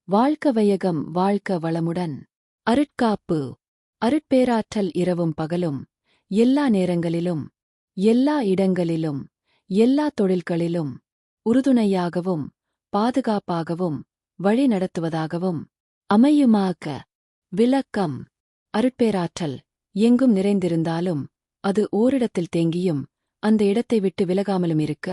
வாழ்க வையகம் வாழ்க வளமுடன். அருட்காப்பு. அருட்பேராற்றல் இரவும் பகலும், எல்லா நேரங்களிலும், எல்லா இடங்களிலும், எல்லா தொழில்களிலும், உறுதுணையாகவும், பாதுகாப்பாகவும், வழி நடத்துவதாகவும் அமையுமாக. விளக்கம். அருட்பேராற்றல் எங்கும் நிறைந்திருந்தாலும், அது ஓரிடத்தில் தேங்கியும், அந்த இடத்தை விட்டு விலகாமலும் இருக்க,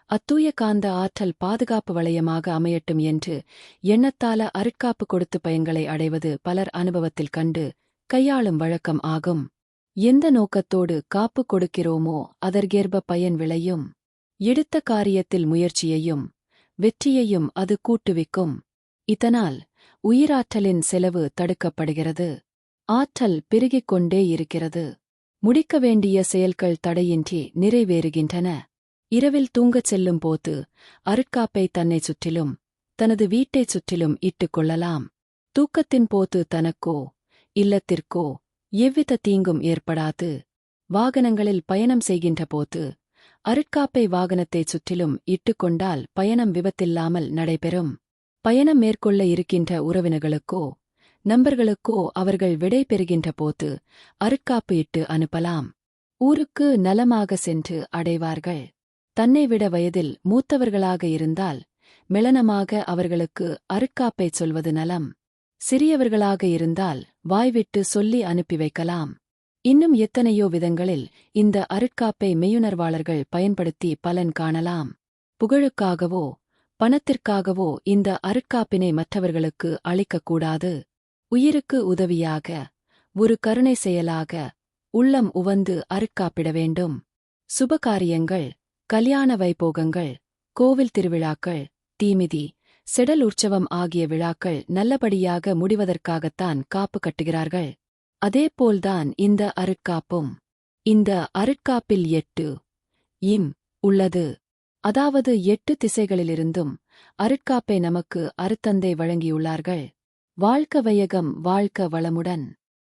அத்தூய காந்த ஆற்றல் பாதுகாப்பு வளையமாக அமையட்டும் என்று எண்ணத்தால அருட்காப்பு கொடுத்து பயன்களை அடைவது பலர் அனுபவத்தில் கண்டு கையாளும் வழக்கம் ஆகும். எந்த நோக்கத்தோடு காப்பு கொடுக்கிறோமோ அதற்கேற்ப பயன் விளையும். எடுத்த காரியத்தில் முயற்சியையும் வெற்றியையும் அது கூட்டுவிக்கும். இதனால் உயிராற்றலின் செலவு தடுக்கப்படுகிறது. ஆற்றல் பெருகிக் கொண்டே இருக்கிறது. முடிக்க வேண்டிய செயல்கள் தடையின்றி நிறைவேறுகின்றன. இரவில் தூங்கச் செல்லும் போது அருட்காப்பை தன்னைச் சுற்றிலும் தனது வீட்டைச் சுற்றிலும் இட்டுக் கொள்ளலாம். தூக்கத்தின் போது தனக்கோ இல்லத்திற்கோ எவ்வித தீங்கும் ஏற்படாது. வாகனங்களில் பயணம் செய்கின்ற போது அருட்காப்பை வாகனத்தைச் சுற்றிலும் இட்டுக்கொண்டால் பயணம் விபத்தில்லாமல் நடைபெறும். பயணம் மேற்கொள்ள இருக்கின்ற உறவினர்களுக்கோ நண்பர்களுக்கோ அவர்கள் விடை பெறுகின்ற போது அருட்காப்பு இட்டு அனுப்பலாம். ஊருக்கு நலமாக சென்று அடைவார்கள். தன்னை விட வயதில் மூத்தவர்களாக இருந்தால் மெளனமாக அவர்களுக்கு அருட்காப்பைச் சொல்வது நலம். சிறியவர்களாக இருந்தால் வாய்விட்டு சொல்லி அனுப்பி வைக்கலாம். இன்னும் எத்தனையோ விதங்களில் இந்த அருட்காப்பை மெய்யுணர்வாளர்கள் பயன்படுத்தி பலன் காணலாம். புகழுக்காகவோ பணத்திற்காகவோ இந்த அருட்காப்பினை மற்றவர்களுக்கு அளிக்கக்கூடாது. உயிருக்கு உதவியாக, ஒரு கருணை செயலாக உள்ளம் உவந்து அருட்காப்பிட வேண்டும். சுபகாரியங்கள், கல்யாண வைபோகங்கள், கோவில் திருவிழாக்கள், தீமிதி, செடல் உற்சவம் ஆகிய விழாக்கள் நல்லபடியாக முடிவதற்காகத்தான் காப்பு கட்டுகிறார்கள். அதேபோல்தான் இந்த அருட்காப்பும். இந்த அருட்காப்பில் 8 இம் உள்ளது. அதாவது 8 திசைகளிலிருந்தும் அருட்காப்பை நமக்கு அருட்தந்தை வழங்கியுள்ளார்கள். வாழ்க வையகம் வாழ்க வளமுடன்.